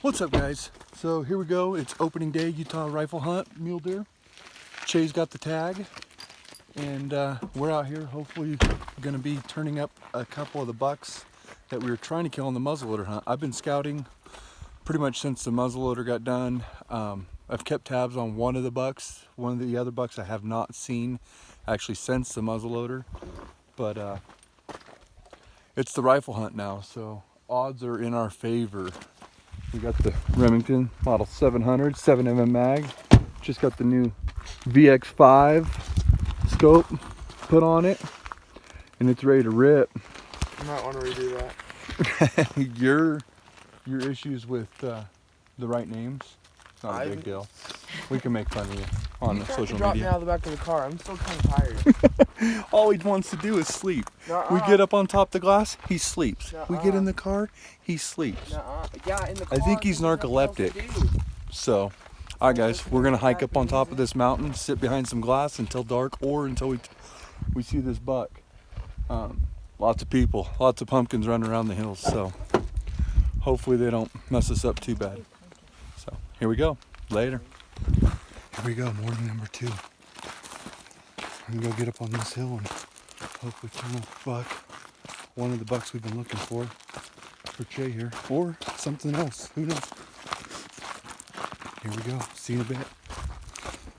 What's up, guys? So here we go. It's opening day, Utah rifle hunt, mule deer. Che's got the tag, and we're out here. Hopefully going to be turning up a couple of the bucks that we were trying to kill on the muzzleloader hunt. I've been scouting pretty much since the muzzleloader got done. I've kept tabs on one of the bucks. One of the other bucks I have not seen actually since the muzzleloader, but it's the rifle hunt now, so odds are in our favor. We got the Remington Model 700 7mm mag. Just got the new VX5 scope put on it, and it's ready to rip. I might want to redo that. your issues with the right names, it's not a big deal. We can make fun of you on social Drop me media. out of the back of the car. I'm still kind of tired. All he wants to do is sleep. Nuh-uh. We get up on top of the glass, he sleeps. We get Nuh-uh. in the car, he sleeps. Yeah, in the car. I think he's narcoleptic. So, all right, guys, we're gonna hike up on top of this mountain, sit behind some glass until dark, or until we see this buck. Lots of people, lots of pumpkins running around the hills. So, hopefully they don't mess us up too bad. So, here we go. Later. Here we go. Morning number 2. I'm gonna go get up on this hill and hopefully kill a buck. One of the bucks we've been looking for Che here, or something else. Who knows? Here we go. See you in a bit.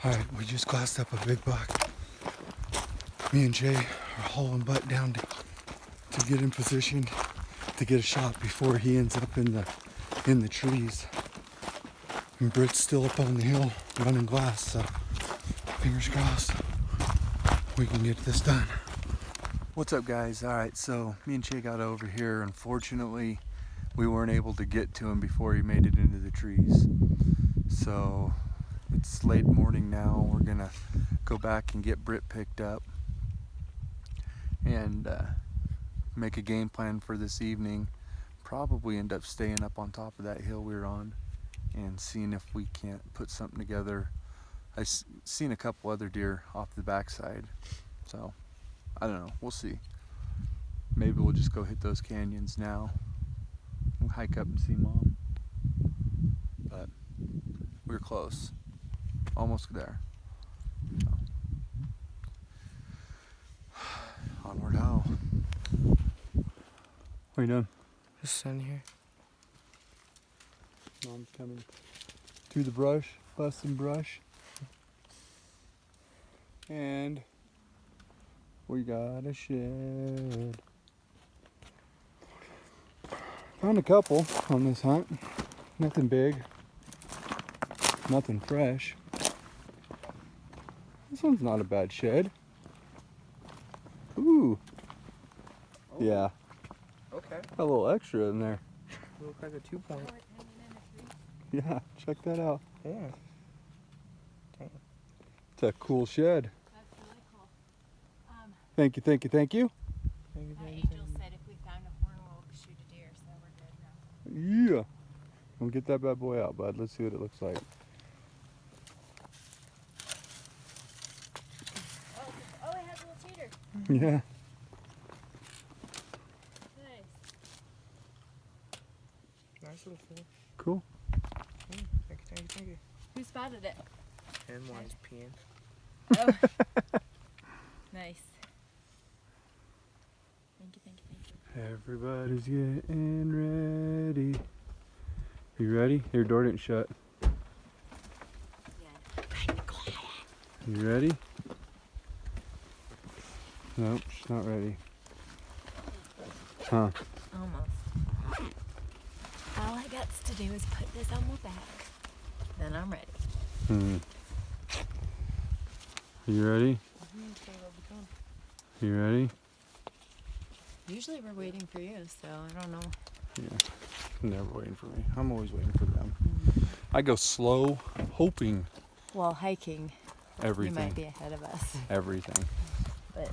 All right, we just glassed up a big buck. Me and Jay are hauling butt down to get in position to get a shot before he ends up in the trees. And Britt's still up on the hill running glass, so fingers crossed we can get this done. What's up, guys? All right, so me and Che got over here. Unfortunately, we weren't able to get to him before he made it into the trees. So it's late morning now. We're gonna go back and get Britt picked up and make a game plan for this evening. Probably end up staying up on top of that hill we were on and seeing if we can't put something together. I've seen a couple other deer off the backside, so I don't know, we'll see. Maybe we'll just go hit those canyons now. We'll hike up and see Mom. But we're close, almost there. So. Onward ho. What are you doing? Just sitting here. Mom's coming through the brush, busting brush. And we got a shed. Found a couple on this hunt. Nothing big. Nothing fresh. This one's not a bad shed. Ooh. Oh. Yeah. Okay. Got a little extra in there. Look like a 2-point. Yeah, check that out. Yeah. Dang. It's a cool shed. That's really cool. Thank you, thank you, thank you. Angel said if we found a horn, we'll shoot a deer, so we're good now. Yeah. We'll get that bad boy out, bud. Let's see what it looks like. Oh, it has a little cheater. Yeah. Nice. Nice little fool. Cool. Thank you. Who spotted it? And one's peeing. Oh. Nice. Thank you. Everybody's getting ready. You ready? Your door didn't shut. Yeah. You ready? Nope, she's not ready. Huh. Almost. All I got to do is put this on my back. Then I'm ready. You ready? You ready? Usually we're waiting for you, so I don't know. Yeah. Never waiting for me. I'm always waiting for them. I go slow, hoping While hiking, everything. you might be ahead of us. Everything. But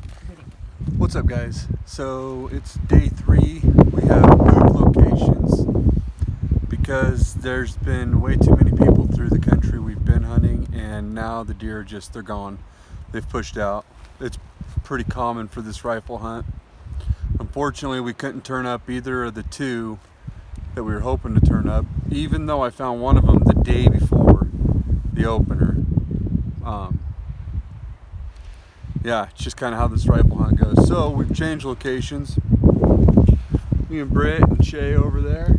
What's up, guys? So it's day 3. We have moved locations because there's been way too many people through the country we've been hunting, and now the deer are they're gone. They've pushed out. It's pretty common for this rifle hunt. Unfortunately, we couldn't turn up either of the two that we were hoping to turn up, even though I found one of them the day before the opener. Yeah, it's just kind of how this rifle hunt goes. So we've changed locations. Me and Britt and Shay over there,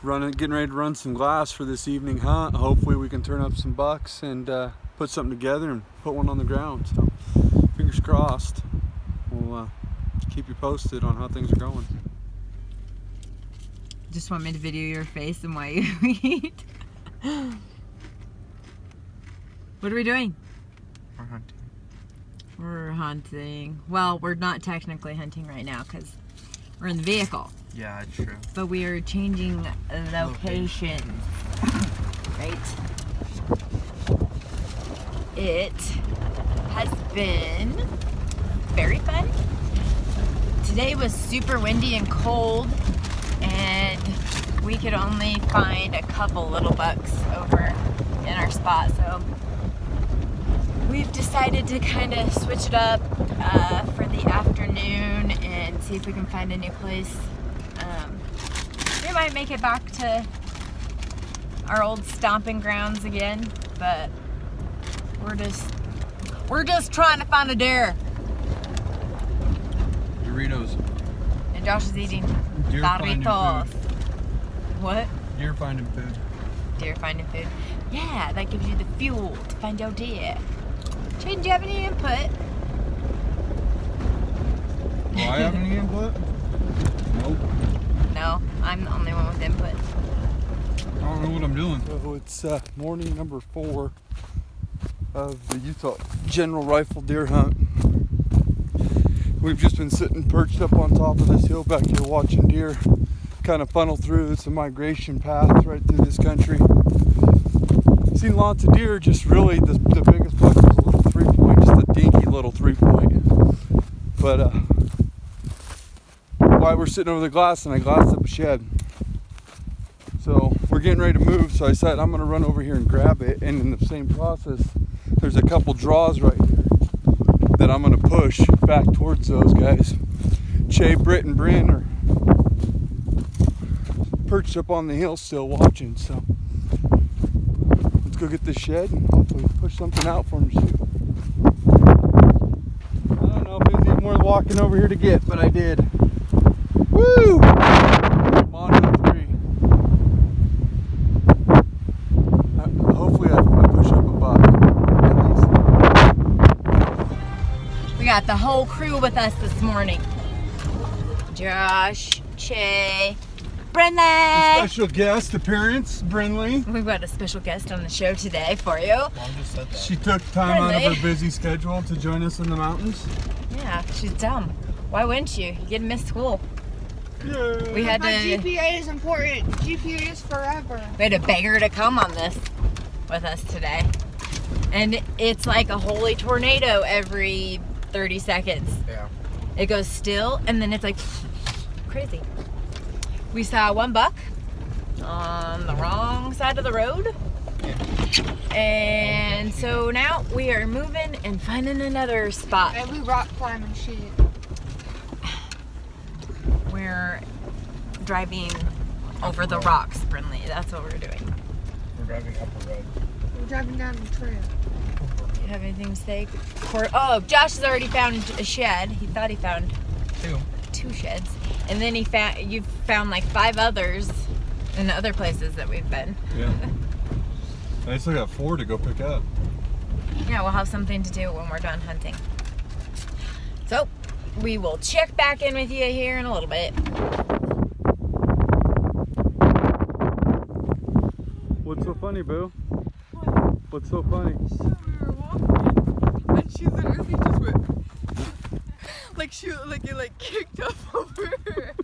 getting ready to run some glass for this evening hunt. Hopefully we can turn up some bucks and put something together and put one on the ground. So fingers crossed. We'll keep you posted on how things are going. Just want me to video your face and why you eat. What are we doing? We're hunting. We're hunting. Well, we're not technically hunting right now because we're in the vehicle. Yeah, true. But we are changing locations. Right? It has been very fun. Today was super windy and cold, and we could only find a couple little bucks over in our spot, so we've decided to kind of switch it up for the afternoon and see if we can find a new place. We might make it back to our old stomping grounds again, but we're just trying to find a deer. Doritos. And Josh is eating Deer finding Doritos. food. What? Deer finding food. Deer finding food. Yeah, that gives you the fuel to find your deer. Shane, do you have any input? Do I have any input? Nope. No, I'm the only one with input. I don't know what I'm doing. So it's morning number 4 of the Utah General Rifle Deer Hunt. We've just been sitting perched up on top of this hill back here watching deer kind of funnel through. It's a migration path right through this country. Seen lots of deer, just really the biggest buck was a little 3-point, just a dinky little 3-point. But while we're sitting over the glass, and I glassed up a shed. So we're getting ready to move, so I decided I'm gonna run over here and grab it, and in the same process, there's a couple draws right here that I'm gonna push back towards those guys. Shay, Britt, and Bryn are perched up on the hill still watching, so let's go get this shed and hopefully push something out for them to shoot. I don't know if it was even worth walking over here to get, but I did. Woo! Mono 3. Hopefully I push up a buck, at least. We got the whole crew with us this morning. Josh, Che, Brinley. Special guest appearance, Brinley. We've got a special guest on the show today for you. Mom just said that. She took time out of Brinley. her busy schedule to join us in the mountains. Yeah, she's dumb. Why wouldn't you? You didn't miss school. Yeah. We had My to GPA is important. GPA is forever. beg her to come on this with us today. And it's like a holy tornado every 30 seconds. Yeah. It goes still and then it's like crazy. We saw one buck on the wrong side of the road. And so now we are moving and finding another spot. And we rock climbing shit. We're driving over the rocks, Brinley. That's what we're doing. We're driving up a road. We're driving down the trail. You have anything to say? Oh, Josh has already found a shed. He thought he found 2 sheds. And then you've found like 5 others in other places that we've been. Yeah. I still got 4 to go pick up. Yeah, we'll have something to do when we're done hunting. So, we will check back in with you here in a little bit. What's so funny, Boo? What's so funny? So we were walking, and she literally just went it kicked up over her.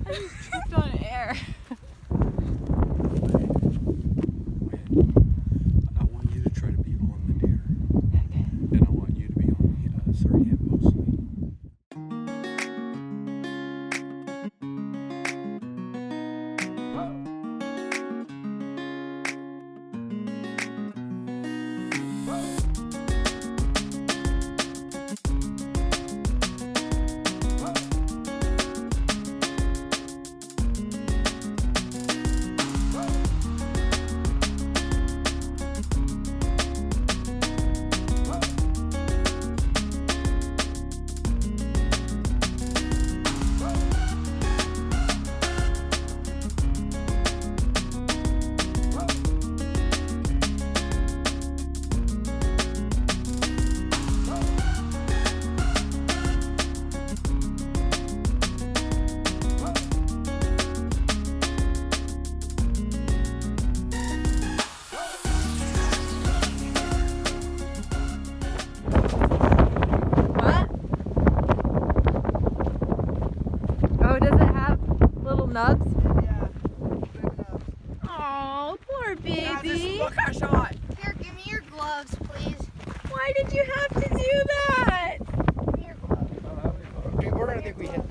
I just tripped on air. I want you to try to be on the deer. And I want you to be on us or him mostly. little nubs? Yeah. Oh, poor baby. Look, I shot. Here, give me your gloves, please. Why did you have to do that? Give me your gloves. Okay, we're gonna think we hit.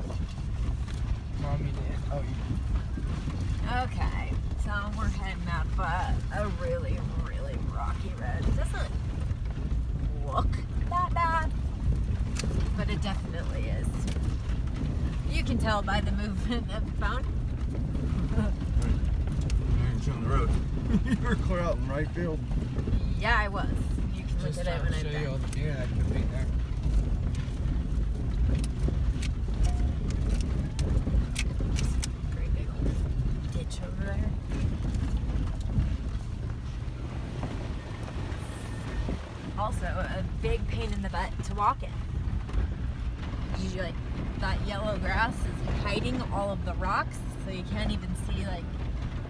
Mommy did. Oh, you. Okay, so we're heading up a really, really rocky road. It doesn't look that bad, but it definitely is. You can tell by the movement of the phone. On the road. You were clear out in right field. Yeah, I was. You can look at it when I'm show you all done. the deer that could be there. Great big old ditch over there. Also, a big pain in the butt to walk in. Usually, that yellow grass is hiding all of the rocks, so you can't even see like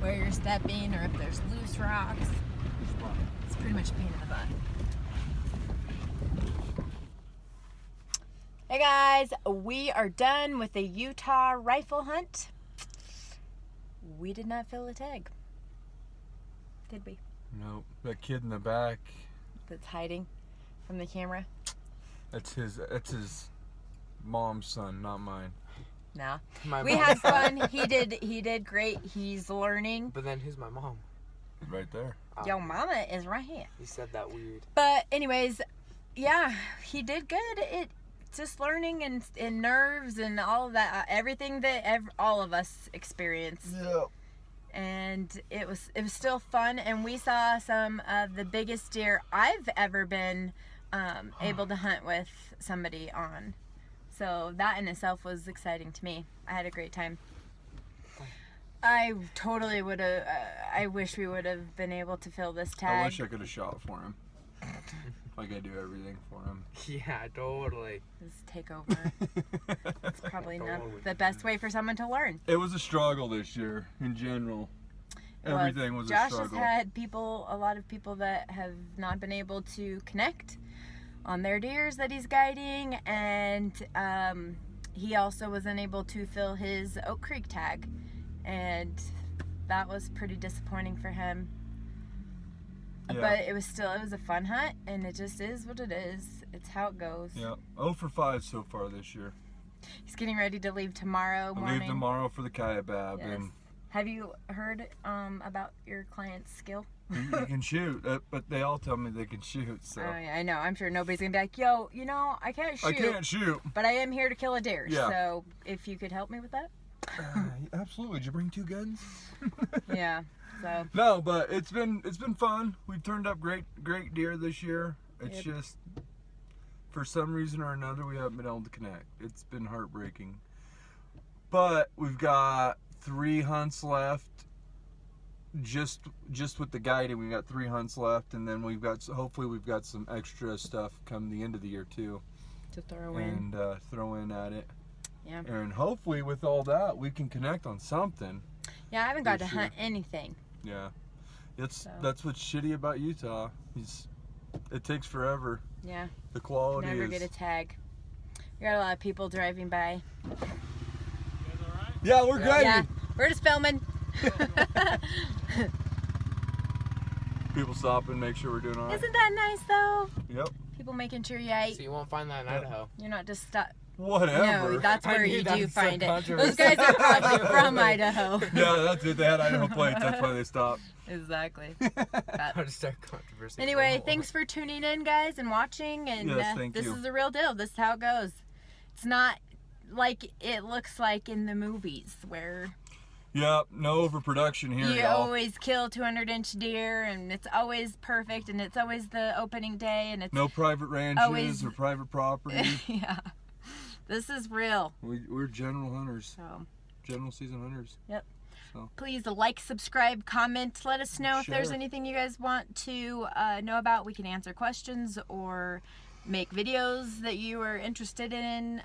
where you're stepping or if there's loose rocks. It's pretty much a pain in the butt. Hey guys, we are done with the Utah rifle hunt. We did not fill a tag, did we? Nope. That kid in the back, That's hiding from the camera. that's his mom's son, not mine. No. My We mom. had fun. He did great. He's learning. But then who's my mom? Right there. Yo mama is right here. You said that weird. But anyways, yeah, he did good. It just learning and nerves and all of that, everything that all of us experience. Yeah. And it was still fun, and we saw some of the biggest deer I've ever been able to hunt with somebody on. So that in itself was exciting to me. I had a great time. I totally would have. I wish we would have been able to fill this tag. I wish I could have shot for him. Like I do everything for him. Yeah, totally. Just take over. It's probably not Totally. the best way for someone to learn. It was a struggle this year in general. Everything was a Josh struggle. has had a lot of people that have not been able to connect on their deers that he's guiding, and he also was unable to fill his Oak Creek tag, and that was pretty disappointing for him. Yeah. But it was a fun hunt, and it just is what it is. It's how it goes. Yeah. 0 for 5 so far this year. He's getting ready to leave tomorrow I morning. leave tomorrow for the Kaibab, Yes. and Have you heard about your client's skill? you can shoot, but they all tell me they can shoot. So Oh yeah, I know. I'm sure nobody's gonna be like, yo, I can't shoot. I can't shoot. But I am here to kill a deer. Yeah. So if you could help me with that. Absolutely. Did you bring 2 guns? Yeah. So No, but it's been fun. We've turned up great deer this year. It's Yep. just for some reason or another we haven't been able to connect. It's been heartbreaking. But we've got 3 hunts left. Just with the guiding, we got 3 hunts left, and then hopefully we've got some extra stuff come the end of the year too, to throw in. and throw in at it. Yeah. And hopefully with all that we can connect on something. Yeah, I haven't got to this year. hunt anything. Yeah, So. that's what's shitty about Utah. It takes forever. Yeah. The quality Never is. get a tag. We got a lot of people driving by. Yeah, we're good. Yeah. We're just filming. People stop and make sure we're doing all right. Isn't that nice though? Yep. People making sure you're So you won't find that in Idaho. not just stuck. Whatever. No, that's I where knew you that do was so find it. Those controversial. guys are probably from Idaho. Yeah, that's it. They had Idaho plates. That's why they stopped. Exactly. How to start controversy. Anyway, thanks for tuning in, guys, and watching. And Yes, thank this you. is the real deal. This is how it goes. It's not like it looks like in the movies where Yep. No overproduction here, you y'all. always kill 200-inch deer, and it's always perfect, and it's always the opening day, and it's No private ranches Always- or private property. yeah. This is real. We're general hunters. So General season hunters. please like, subscribe, comment. Let us know if there's Share. anything you guys want to know about. We can answer questions or make videos that you are interested in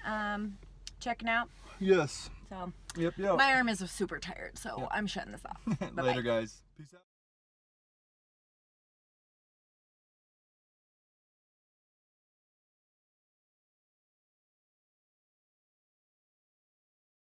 checking out. Yes. So Yep. my arm is super tired, so I'm shutting this off. Bye-bye. Later, guys.